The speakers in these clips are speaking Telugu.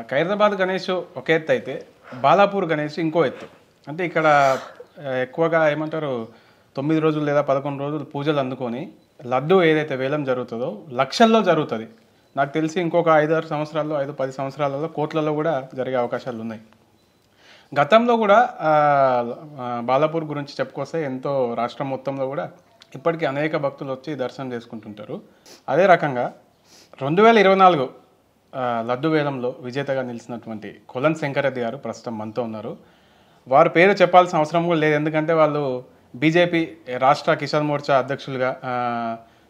ఖైరతాబాద్ గణేష్ ఒక ఎత్తు అయితే బాలాపూర్ గణేష్ ఇంకో ఎత్తు. అంటే ఇక్కడ ఎక్కువగా ఏమంటారు 9 రోజులు లేదా 11 రోజులు పూజలు అందుకొని లడ్డు ఏదైతే వేలం జరుగుతుందో లక్షల్లో జరుగుతుంది. నాకు తెలిసి ఇంకొక 5-6 సంవత్సరాల్లో 5-10 సంవత్సరాలలో కోట్లలో కూడా జరిగే అవకాశాలు ఉన్నాయి. గతంలో కూడా బాలాపూర్ గురించి చెప్పుకొస్తే ఎంతో రాష్ట్రం మొత్తంలో కూడా ఇప్పటికీ అనేక భక్తులు వచ్చి దర్శనం చేసుకుంటుంటారు. అదే రకంగా 2024 లడ్డు వేలంలో విజేతగా నిలిచినటువంటి కొలన్ శంకరెడ్డి గారు ప్రస్తుతం మనతో ఉన్నారు. వారి పేరు చెప్పాల్సిన అవసరం కూడా లేదు, ఎందుకంటే వాళ్ళు బీజేపీ రాష్ట్ర కిసాన్ మోర్చా అధ్యక్షులుగా,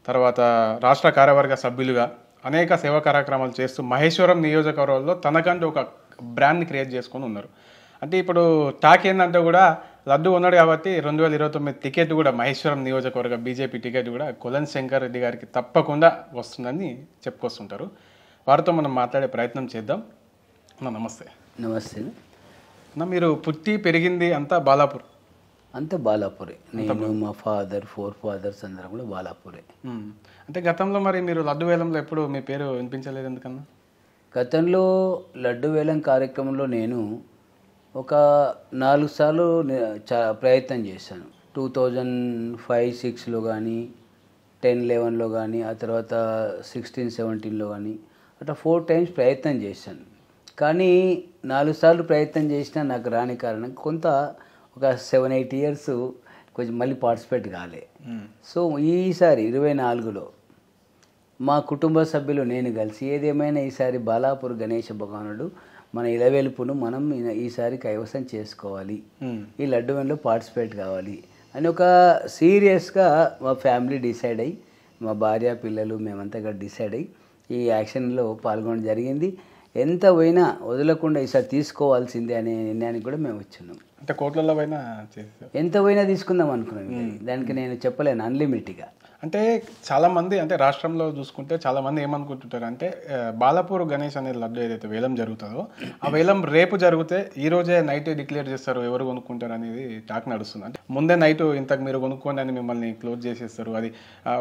తర్వాత రాష్ట్ర కార్యవర్గ సభ్యులుగా అనేక సేవా కార్యక్రమాలు చేస్తూ మహేశ్వరం నియోజకవర్గంలో తనకంటూ ఒక బ్రాండ్ని క్రియేట్ చేసుకొని ఉన్నారు. అంటే ఇప్పుడు టాక్ ఏంటంటే కూడా లడ్డు ఉన్నాడు కాబట్టి 2029 టికెట్ కూడా మహేశ్వరం నియోజకవర్గ బీజేపీ టికెట్ కూడా కొలన్ శంకర్ రెడ్డి గారికి తప్పకుండా వస్తుందని చెప్పుకొస్తుంటారు. వారితో మనం మాట్లాడే ప్రయత్నం చేద్దాం. నమస్తే. నమస్తే. మీరు పుట్టి పెరిగింది అంతా బాలాపూర్? అంతా బాలాపూరే. నేను మా ఫాదర్ 4 ఫాదర్స్ అందరం కూడా బాలాపూరే. అంటే గతంలో మరి మీరు లడ్డు వేలంలో ఎప్పుడు మీ పేరు వినిపించలేదు ఎందుకన్నా? గతంలో లడ్డు వేలం కార్యక్రమంలో నేను ఒక 4 సార్లు ప్రయత్నం చేశాను. 2005-06లో కానీ, 10-11లో కానీ, ఆ తర్వాత 16-17లో కానీ అట్లా 4 టైమ్స్ ప్రయత్నం చేశాను. కానీ 4 సార్లు ప్రయత్నం చేసినా నాకు రాని కారణం కొంత ఒక 7-8 ఇయర్స్ కొంచెం మళ్ళీ పార్టిసిపేట్ కాలే. సో ఈసారి 24లో మా కుటుంబ సభ్యులు నేను కలిసి ఏదేమైనా ఈసారి బాలాపూర్ గణేష భగవానుడు మన ఇలవెలుపును మనం ఈసారి కైవసం చేసుకోవాలి, ఈ లడ్డు వేలంలో పార్టిసిపేట్ కావాలి అని ఒక సీరియస్గా మా ఫ్యామిలీ డిసైడ్ అయ్యి, మా భార్య పిల్లలు మేమంతా డిసైడ్ అయ్యి ఈ యాక్షన్లో పాల్గొనడం జరిగింది. ఎంత పోయినా వదలకుండా ఈసారి తీసుకోవాల్సిందే అనే నిర్ణయానికి కూడా మేము వచ్చున్నాం. అంటే కోట్లలో పోయినా ఎంత పోయినా తీసుకుందాం అనుకున్నాం. దానికి నేను చెప్పలేను అన్లిమిట్గా. అంటే చాలామంది, అంటే రాష్ట్రంలో చూసుకుంటే చాలామంది ఏమనుకుంటుంటారు అంటే బాలాపూర్ గణేష్ అనే లడ్డు ఏదైతే వేలం జరుగుతుందో ఆ వేలం రేపు జరిగితే ఈ రోజే నైట్ డిక్లేర్ చేస్తారు ఎవరు కొనుక్కుంటారు అనేది టాక్ నడుస్తుంది. అంటే ముందే నైట్ ఇంతకు మీరు కొనుక్కోండి అని మిమ్మల్ని క్లోజ్ చేసేస్తారు. అది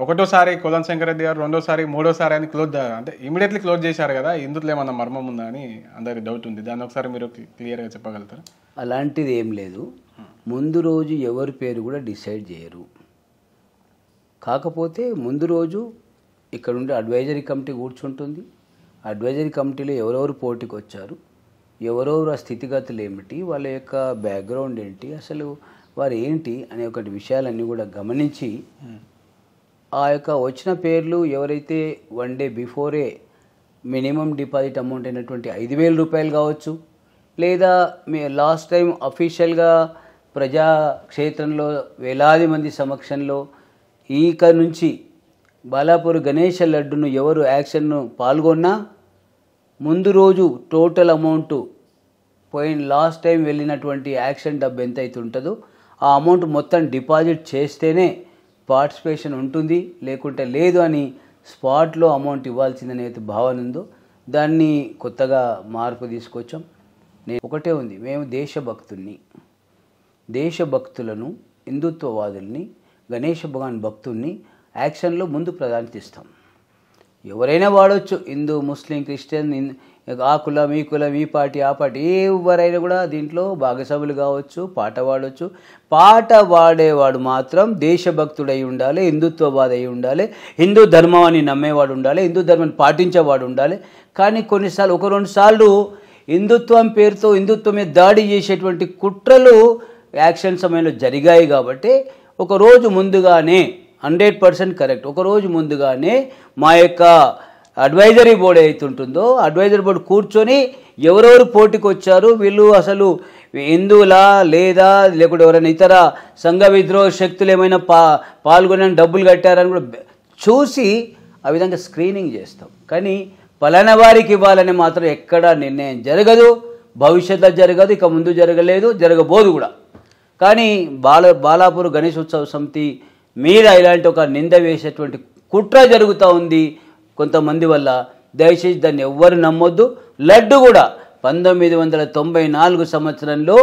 ఒకటోసారి కొలన్ శంకరెడ్డి గారు, రెండోసారి మూడోసారి అని క్లోజ్, అంటే ఇమీడియట్లీ క్లోజ్ చేశారు కదా, ఇందులో ఏమన్నా మర్మం ఉందా అని అందరికి డౌట్ ఉంది. దాన్ని ఒకసారి మీరు క్లియర్గా చెప్పగలుగుతారా? అలాంటిది ఏం లేదు. ముందు రోజు ఎవరి పేరు కూడా డిసైడ్ చేయరు. కాకపోతే ముందు రోజు ఇక్కడ ఉండే అడ్వైజరీ కమిటీ కూర్చుంటుంది. అడ్వైజరీ కమిటీలో ఎవరెవరు పోటీకి వచ్చారు, ఎవరెవరు ఆ స్థితిగతులు ఏమిటి, వాళ్ళ యొక్క బ్యాక్గ్రౌండ్ ఏంటి, అసలు వారు ఏంటి అనే ఒకటి విషయాలన్నీ కూడా గమనించి ఆ యొక్క వచ్చిన పేర్లు ఎవరైతే 1 day before minimum deposit amount అయినటువంటి 5,000 రూపాయలు కావచ్చు, లేదా మీ లాస్ట్ టైం అఫీషియల్గా ప్రజాక్షేత్రంలో వేలాది మంది సమక్షంలో ఇక నుంచి బాలాపూర్ గణేష లడ్డును ఎవరు యాక్షన్ను పాల్గొన్నా ముందు రోజు టోటల్ అమౌంట్ పోయిన లాస్ట్ టైం వెళ్ళినటువంటి యాక్షన్ డబ్బు ఎంత అయితే ఉంటుందో ఆ అమౌంట్ మొత్తం డిపాజిట్ చేస్తేనే పార్టిసిపేషన్ ఉంటుంది, లేకుంటే లేదు అని స్పాట్లో అమౌంట్ ఇవ్వాల్సిందనే భావన ఉందో దాన్ని కొత్తగా మార్పు తీసుకొచ్చాం. నేను ఒకటే ఉంది, మేము దేశభక్తులను హిందుత్వవాదుల్ని గణేష భగవాన్ భక్తుల్ని యాక్షన్లో ముందు ప్రాధాన్యత ఇస్తాం. ఎవరైనా వాడవచ్చు, హిందూ ముస్లిం క్రిస్టియన్, ఆ కులం ఈ కులం ఈ పార్టీ ఆ పార్టీ, ఎవరైనా కూడా దీంట్లో భాగస్వాములు కావచ్చు, పాట పాడవచ్చు. పాట పాడేవాడు మాత్రం దేశభక్తుడై ఉండాలి, హిందుత్వవాది అయి ఉండాలి, హిందూ ధర్మాన్ని నమ్మేవాడు ఉండాలి, హిందూ ధర్మాన్ని పాటించేవాడు ఉండాలి. కానీ కొన్నిసార్లు 1-2 సార్లు హిందుత్వం పేరుతో హిందుత్వం మీద దాడి చేసేటువంటి కుట్రలు యాక్షన్ సమయంలో జరిగాయి. కాబట్టి ఒకరోజు ముందుగానే 100% కరెక్ట్, ఒకరోజు ముందుగానే మా యొక్క అడ్వైజరీ బోర్డు అవుతుంటుందో అడ్వైజరీ బోర్డు కూర్చొని ఎవరెవరు పోటీకి వచ్చారు, వీళ్ళు అసలు హిందువులా లేదా లేకుంటే ఎవరైనా ఇతర సంఘ విద్రోహ శక్తులు ఏమైనా పాల్గొని డబ్బులు కట్టారని కూడా చూసి ఆ విధంగా స్క్రీనింగ్ చేస్తాం. కానీ పలానా వారికి ఇవ్వాలని మాత్రం ఎక్కడా నిర్ణయం జరగదు, భవిష్యత్తులో జరగదు, ఇక ముందు జరగలేదు, జరగబోదు కూడా. కానీ బాలాపూర్ గణేశోత్సవ సమితి మీద ఇలాంటి ఒక నింద వేసేటువంటి కుట్ర జరుగుతూ ఉంది కొంతమంది వల్ల. దయచేసి దాన్ని ఎవ్వరు నమ్మొద్దు. లడ్డు కూడా 1994 సంవత్సరంలో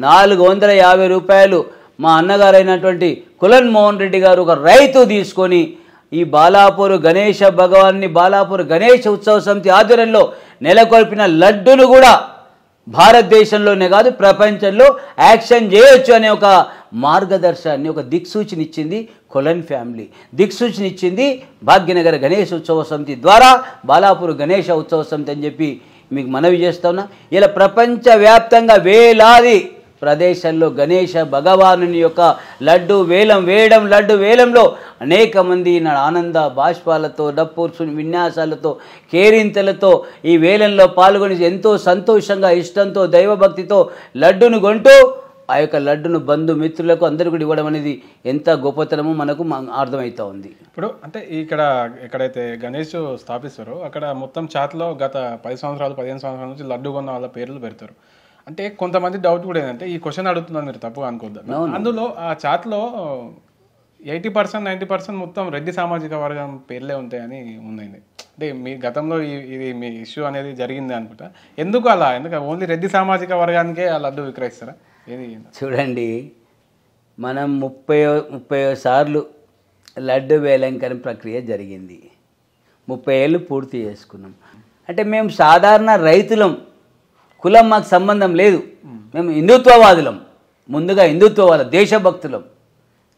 450 రూపాయలు మా అన్నగారైనటువంటి కులన్ మోహన్ రెడ్డి గారు ఒక రైతు తీసుకొని ఈ బాలాపూర్ గణేష భగవాన్ని బాలాపూర్ గణేష ఉత్సవ సమితి ఆధ్వర్యంలో నెలకొల్పిన లడ్డును కూడా భారతదేశంలోనే కాదు ప్రపంచంలో యాక్షన్ చేయొచ్చు అనే ఒక మార్గదర్శనాన్ని, ఒక దిక్సూచిని ఇచ్చింది కొలన్ ఫ్యామిలీ. దిక్సూచిని ఇచ్చింది భాగ్యనగర గణేష్ ఉత్సవ సమితి ద్వారా బాలాపూర్ గణేష ఉత్సవ సమితి అని చెప్పి మీకు మనవి చేస్తా ఉన్నా. ఇలా ప్రపంచవ్యాప్తంగా వేలాది ప్రదేశాల్లో గణేష భగవానుని యొక్క లడ్డు వేలంలో అనేక మంది ఆనంద బాష్పాలతో, డప్పు విన్యాసాలతో, కేరింతలతో ఈ వేలంలో పాల్గొని ఎంతో సంతోషంగా, ఇష్టంతో, దైవభక్తితో లడ్డును కొంటూ ఆ యొక్క లడ్డును బంధుమిత్రులకు అందరూ కూడా ఇవ్వడం అనేది ఎంత గొప్పతనమో మనకు అర్థమవుతా ఉంది. ఇప్పుడు అంటే ఇక్కడ ఎక్కడైతే గణేష్ స్థాపిస్తారో అక్కడ మొత్తం చాట్లో గత 10 సంవత్సరాలు 15 సంవత్సరాల నుంచి లడ్డు కొన్న వాళ్ళ పేర్లు పెడతారు. అంటే కొంతమంది డౌట్ కూడా ఏంటంటే, ఈ క్వశ్చన్ అడుగుతున్నారు మీరు తప్పుగా అనుకోవద్దు, అందులో ఆ చాట్లో 80% 90% మొత్తం రెడ్డి సామాజిక వర్గం పేర్లే ఉంటాయని ఉందండి. అంటే మీ గతంలో ఇది మీ ఇష్యూ అనేది జరిగింది అనుకుంటా. ఎందుకు అలా? ఎందుకంటే ఓన్లీ రెడ్డి సామాజిక వర్గానికే ఆ లడ్డు విక్రయిస్తారా? ఏది చూడండి, మనం 30 సార్లు లడ్డు వేలంకరణ ప్రక్రియ జరిగింది. 30 ఏళ్ళు పూర్తి చేసుకున్నాం. అంటే మేము సాధారణ రైతులం, కులం మాకు సంబంధం లేదు. మేము హిందుత్వవాదులం, ముందుగా హిందుత్వవాదం, దేశభక్తులం,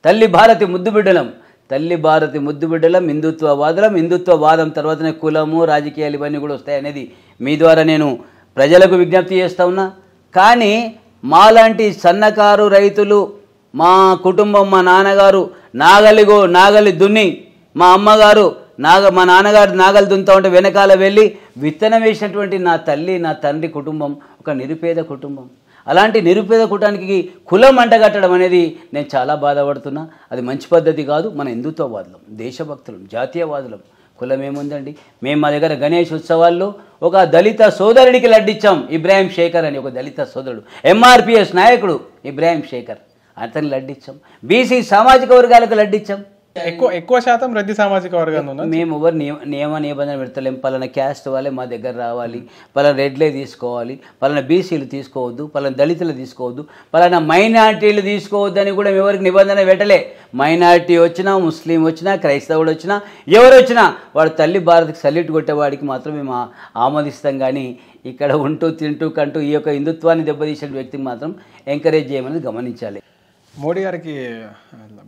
తల్లి భారతి ముద్దుబిడ్డలం, హిందుత్వవాదం తర్వాతనే కులము, రాజకీయాలు ఇవన్నీ కూడా వస్తాయనేది మీ ద్వారా నేను ప్రజలకు విజ్ఞప్తి చేస్తా ఉన్నా. కానీ మాలాంటి సన్నకారు రైతులు, మా కుటుంబం, మా నాన్నగారు నాగలి దున్ని, మా అమ్మగారు మా నాన్నగారు నాగలి దున్నుతా ఉంటే వెనకాల వెళ్ళి విత్తనం వేసినటువంటి నా తల్లి, నా తండ్రి కుటుంబం ఒక నిరుపేద కుటుంబం. అలాంటి నిరుపేద కుటుంబానికి కులం అంటగట్టడం అనేది నేను చాలా బాధపడుతున్నా. అది మంచి పద్ధతి కాదు. మన హిందుత్వవాదులం, దేశభక్తులం, జాతీయవాదులం. కులం ఏముందండి? మేము మా దగ్గర గణేష్ ఉత్సవాల్లో ఒక దళిత సోదరుడికి లడ్డిచ్చాం. ఇబ్రాహిం శేఖర్ అని ఒక దళిత సోదరుడు, ఎంఆర్పిఎస్ నాయకుడు ఇబ్రాహిం శేఖర్, అతన్ని లడ్డిచ్చాం. బీసీ సామాజిక వర్గాలకు లడ్డిచ్చాం. ఎక్కువ శాతం రెడ్డి సామాజిక వర్గాన్ని మేము ఎవరు నియమ నిబంధన పెడతలేం. పలానా క్యాస్ట్ వాళ్ళే మా దగ్గర రావాలి, పలానా రెడ్లే తీసుకోవాలి, పలానా బీసీలు తీసుకోవద్దు, పలానా దళితులు తీసుకోవద్దు, పలానా మైనార్టీలు తీసుకోవద్దు అని కూడా ఎవరికి నిబంధన పెట్టలే. మైనార్టీ వచ్చినా, ముస్లిం వచ్చినా, క్రైస్తవుడు వచ్చినా, ఎవరు వచ్చినా వాడు తల్లి భారత్కి సల్యూట్ కొట్టేవాడికి మాత్రం మేము ఆమోదిస్తాం. కానీ ఇక్కడ ఉంటూ తింటూ కంటూ ఈ యొక్క హిందుత్వాన్ని దెబ్బతీసిన వ్యక్తిని మాత్రం ఎంకరేజ్ చేయమని గమనించాలి. మోడీ గారికి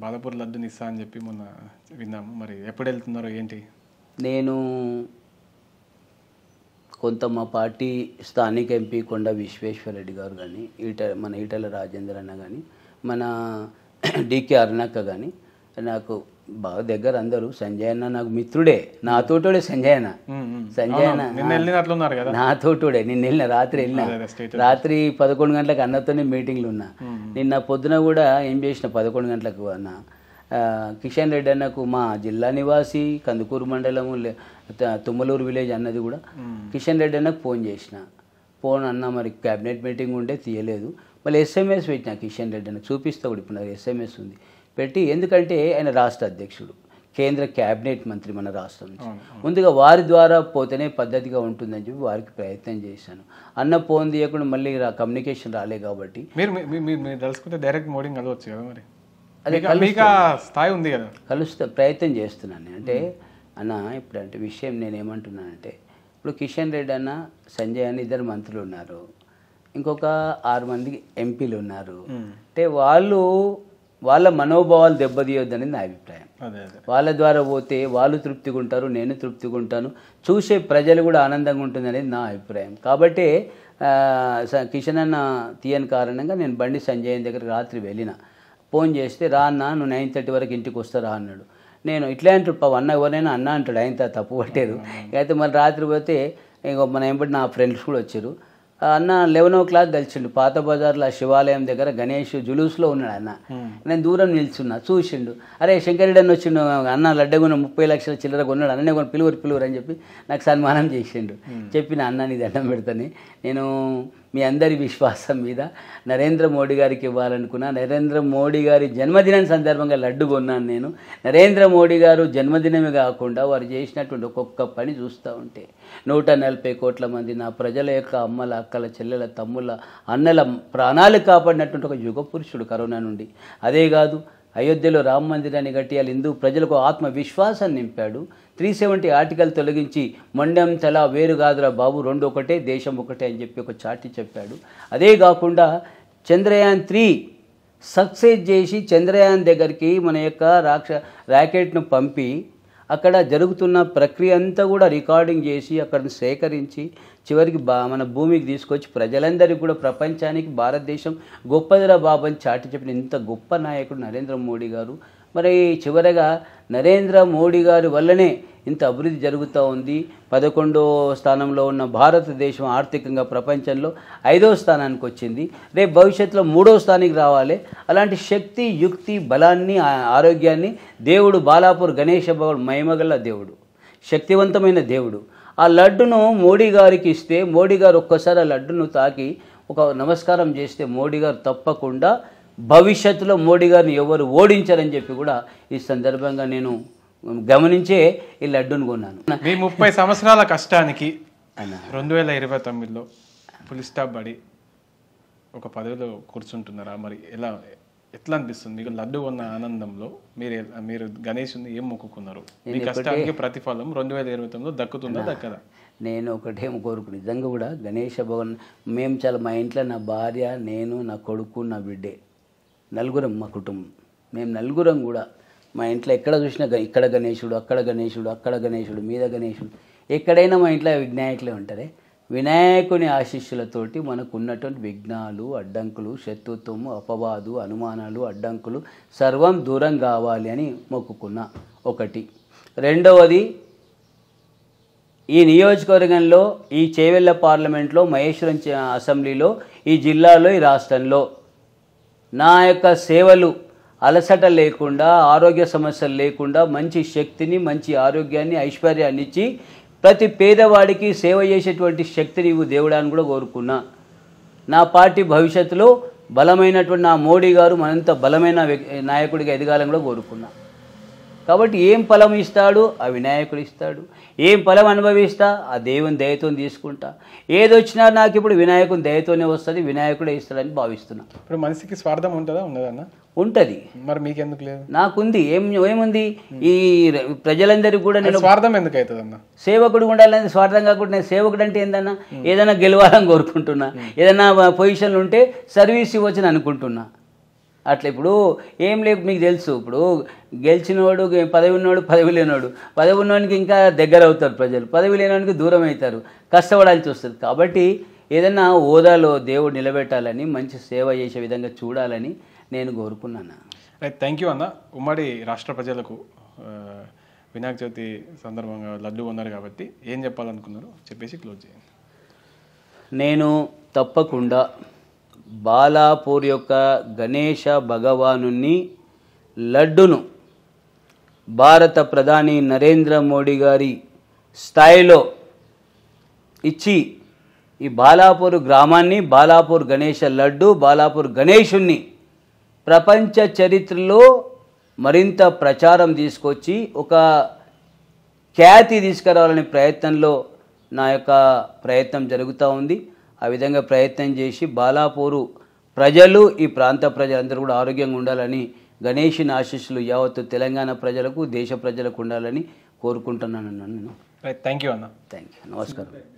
బాలాపూర్ లడ్డుని ఇస్తా అని చెప్పి మొన్న విన్నాము. మరి ఎప్పుడు వెళ్తున్నారో ఏంటి? నేను కొంత మా పార్టీ స్థానిక ఎంపీ కొండ విశ్వేశ్వరరెడ్డి గారు కానీ, మన ఈటల రాజేందర్ అన్న కానీ, మన డికే అరుణక్క కానీ నాకు బాగా దగ్గర అందరూ. సంజయ్ అన్న నాకు మిత్రుడే, నాతోటోడే సంజయ్ అన్న. నాతోటోడే. నిన్న వెళ్ళిన రాత్రి 11 గంటలకు అన్నతోనే మీటింగ్లు ఉన్నా. నిన్న పొద్దున కూడా ఏం చేసిన 11 గంటలకు అన్న కిషన్ రెడ్డి అన్నకు, మా జిల్లా నివాసి, కందుకూరు మండలము తుమ్మలూరు విలేజ్ అన్నది కూడా, కిషన్ రెడ్డి అన్నకు ఫోన్ అన్న మరి క్యాబినెట్ మీటింగ్ ఉంటే తీయలేదు. మళ్ళీ SMS పెట్టినా కిషన్ రెడ్డి అన్న, చూపిస్తా కూడా ఇప్పుడు నాకు SMS ఉంది పెట్టి. ఎందుకంటే ఆయన రాష్ట్ర అధ్యక్షుడు, కేంద్ర క్యాబినెట్ మంత్రి మన రాష్ట్రం నుంచి. ముందుగా వారి ద్వారా పోతేనే పద్ధతిగా ఉంటుందని చెప్పి వారికి ప్రయత్నం చేశాను. అన్న ఫోన్ తీయకుండా మళ్ళీ కమ్యూనికేషన్ రాలే కాబట్టి మీరు తెలుసుకుంటే డైరెక్ట్ మోడీ కలవచ్చు కదా. మరి అదే స్థాయి ఉంది కదా, ప్రయత్నం చేస్తున్నాను. అంటే అన్న ఇప్పుడు అంటే విషయం నేనేమంటున్నానంటే, ఇప్పుడు కిషన్ రెడ్డి అన్న, సంజయ్ అన్న ఇద్దరు మంత్రులు ఉన్నారు, ఇంకొక 6 మంది ఎంపీలు ఉన్నారు. అంటే వాళ్ళ మనోభావాలు దెబ్బతీయొద్దని నా అభిప్రాయం. వాళ్ళ ద్వారా పోతే వాళ్ళు తృప్తిగా ఉంటారు, నేను తృప్తిగా ఉంటాను, చూసే ప్రజలు కూడా ఆనందంగా ఉంటుంది అనేది నా అభిప్రాయం. కాబట్టి కిషన్ అన్న తీయని కారణంగా నేను బండి సంజయ్ దగ్గరికి రాత్రి వెళ్ళిన. ఫోన్ చేస్తే రా అన్న, నువ్వు 9:30 వరకు ఇంటికి వస్తారా అన్నాడు. నేను ఇట్లా అంటాడు అన్న, ఎవరైనా అన్న అంటాడు, ఆయన తప్పు పట్టారు. అయితే మరి రాత్రి పోతే ఇంకో మన ఏంబట్టి నా ఫ్రెండ్స్ కూడా వచ్చారు. అన్న 11 o'clock కలిసిండు పాత బజార్లో శివాలయం దగ్గర గణేష్ జులూస్లో ఉన్నాడు అన్న. నేను దూరం నిల్చున్నా, చూసిండు. అరే శంకరెడ్డి అన్న వచ్చిండు, అన్న లడ్డగున్న 30 లక్షల చిల్లర కొన్నాడు, అన్ననే కొన్ని పిలువురు అని చెప్పి నాకు సన్మానం చేసిండు. చెప్పిన అన్న నీ దండం పెడతాను, నేను మీ అందరి విశ్వాసం మీద నరేంద్ర మోడీ గారికి ఇవ్వాలనుకున్నా. నరేంద్ర మోడీ గారి జన్మదినం సందర్భంగా లడ్డు కొన్నాను నేను. నరేంద్ర మోడీ గారు జన్మదినమే కాకుండా వారు చేసినటువంటి ఒక్కొక్క పని చూస్తూ ఉంటే 140 కోట్ల మంది నా ప్రజల యొక్క అమ్మల, అక్కల, చెల్లెల, తమ్ముళ్ళ, అన్నల ప్రాణాలు కాపాడినటువంటి ఒక యుగ పురుషుడు కరోనా నుండి. అదే కాదు అయోధ్యలో రామ మందిరాన్ని కట్టియాలి, హిందూ ప్రజలకు ఆత్మవిశ్వాసాన్ని నింపాడు. 370 ఆర్టికల్ తొలగించి మొండెం తల వేరు కాదురా బాబు, రెండు ఒకటే, దేశం ఒకటే అని చెప్పి ఒక చాటి చెప్పాడు. అదే కాకుండా చంద్రయాన్ 3 సక్సెస్ చేసి చంద్రయాన్ దగ్గరికి మన యొక్క రాకెట్ను పంపి అక్కడ జరుగుతున్న ప్రక్రియ అంతా కూడా రికార్డింగ్ చేసి అక్కడ సేకరించి చివరికి మన భూమికి తీసుకొచ్చి ప్రజలందరికీ కూడా ప్రపంచానికి భారతదేశం గొప్పదిరా బాబు అని చాటి చెప్పిన ఇంత గొప్ప నాయకుడు నరేంద్ర మోడీ గారు. మరి చివరగా నరేంద్ర మోడీ గారి వల్లనే ఇంత అభివృద్ధి జరుగుతూ ఉంది. 11వ స్థానంలో ఉన్న భారతదేశం ఆర్థికంగా ప్రపంచంలో 5వ స్థానానికి వచ్చింది. రేపు భవిష్యత్తులో 3వ స్థానానికి రావాలి. అలాంటి శక్తి, యుక్తి, బలాన్ని, ఆరోగ్యాన్ని దేవుడు బాలాపూర్ గణేష భగవాన్ మహిమగల దేవుడు, శక్తివంతమైన దేవుడు. ఆ లడ్డును మోడీ గారికి ఇస్తే మోడీ గారు ఒక్కసారి ఆ లడ్డును తాకి ఒక నమస్కారం చేస్తే మోడీ గారు తప్పకుండా భవిష్యత్తులో మోడీ గారిని ఎవరు ఓడించారని చెప్పి కూడా ఈ సందర్భంగా నేను గమనించే ఈ లడ్డును కొన్నాను. మీ 30 సంవత్సరాల కష్టానికి 2029లో ఫుల్ స్టాప్ పడి ఒక పదవిలో కూర్చుంటున్నారా? మరి ఎట్లా అనిపిస్తుంది మీకు? లడ్డు కొన్న ఆనందంలో మీరు గణేషుని ఏం మొక్కుకున్నారు? మీ కష్టానికి ప్రతిఫలం 2029లో దక్కుతుందా దక్కదా? నేను ఒకటేమో కోరుకు నిజంగా కూడా గణేష భవన్ మేము మా ఇంట్లో నా భార్య, నేను, నా కొడుకు, నా బిడ్డే, నలుగురం మా కుటుంబం. మేము నలుగురం కూడా మా ఇంట్లో ఎక్కడ చూసినా ఇక్కడ గణేశుడు, అక్కడ గణేశుడు, అక్కడ గణేశుడు, మీద గణేశుడు, ఎక్కడైనా మా ఇంట్లో వినాయకులే ఉంటారే. వినాయకుని ఆశీస్సులతోటి మనకు ఉన్నటువంటి విఘ్నాలు, అడ్డంకులు, శత్రుత్వము, అపవాదు, అనుమానాలు, అడ్డంకులు సర్వం దూరం కావాలి అని మొక్కుకున్నా. ఒకటి. రెండవది, ఈ నియోజకవర్గంలో, ఈ చేవెళ్ళ పార్లమెంట్లో, మహేశ్వరం అసెంబ్లీలో, ఈ జిల్లాలో, ఈ రాష్ట్రంలో నా యొక్క సేవలు అలసట లేకుండా, ఆరోగ్య సమస్యలు లేకుండా మంచి శక్తిని, మంచి ఆరోగ్యాన్ని, ఐశ్వర్యాన్ని ఇచ్చి ప్రతి పేదవాడికి సేవ చేసేటువంటి శక్తిని ఇవ్వు దేవుడాన్ని కూడా కోరుకున్నా. నా పార్టీ భవిష్యత్తులో బలమైనటువంటి నా మోడీ గారు మనంత బలమైన నాయకుడిగా ఎదగాలని కూడా కోరుకున్నా. కాబట్టి ఏం ఫలం ఇస్తాడు? ఆ వినాయకుడు ఇస్తాడు. ఏం ఫలం అనుభవిస్తా? ఆ దేవుని దయతో తీసుకుంటా. ఏదొచ్చినా నాకు ఇప్పుడు వినాయకుని దయతోనే వస్తుంది, వినాయకుడే ఇస్తాడని భావిస్తున్నా. ఇప్పుడు మనిషికి స్వార్థం ఉంటుందా ఉండదన్న? ఉంటుంది. మరి మీకెందుకు లేదు? నాకుంది. ఏముంది? ఈ ప్రజలందరికీ కూడా నేను స్వార్థం ఎందుకు అవుతుంది అన్న? సేవకుడు ఉండాలని స్వార్థం కాకుండా నేను సేవకుడు అంటే ఏందన్నా, ఏదైనా గెలవాలని కోరుకుంటున్నా, ఏదైనా పొజిషన్లు ఉంటే సర్వీస్ ఇవ్వచ్చని అనుకుంటున్నా. అట్లా ఇప్పుడు ఏం లేదు, మీకు తెలుసు. ఇప్పుడు గెలిచినోడు, పదవి ఉన్నోడు, పదవి లేనోడు, పదవి ఉన్నవానికి ఇంకా దగ్గర అవుతారు ప్రజలు, పదవి లేనివానికి దూరం అవుతారు, కష్టపడాల్సి వస్తుంది. కాబట్టి ఏదైనా హోదాలో దేవుడు నిలబెట్టాలని, మంచి సేవ చేసే విధంగా చూడాలని నేను కోరుకున్నాను. రైట్, థ్యాంక్ యూ అన్న. ఉమ్మడి రాష్ట్ర ప్రజలకు వినాయక చవితి సందర్భంగా లడ్డు ఉన్నారు కాబట్టి ఏం చెప్పాలనుకున్నారు చెప్పేసి క్లోజ్ చేయండి. నేను తప్పకుండా బాలాపూర్ యొక్క గణేష భగవానుని లడ్డును భారత ప్రధాని నరేంద్ర మోడీ గారి స్థాయిలో ఇచ్చి ఈ బాలాపూర్ గ్రామాన్ని, బాలాపూర్ గణేష లడ్డు, బాలాపూర్ గణేషుణ్ణి ప్రపంచ చరిత్రలో మరింత ప్రచారం తీసుకొచ్చి ఒక ఖ్యాతి తీసుకురావాలనే ప్రయత్నంలో నా యొక్క ప్రయత్నం జరుగుతూ ఉంది. ఆ విధంగా ప్రయత్నం చేసి బాలాపూరు ప్రజలు, ఈ ప్రాంత ప్రజలందరూ కూడా ఆరోగ్యంగా ఉండాలని, గణేషుని ఆశీస్సులు యావత్తు తెలంగాణ ప్రజలకు, దేశ ప్రజలకు ఉండాలని కోరుకుంటున్నాను. నేను థ్యాంక్ యూ అన్న. Thank you. నమస్కారం.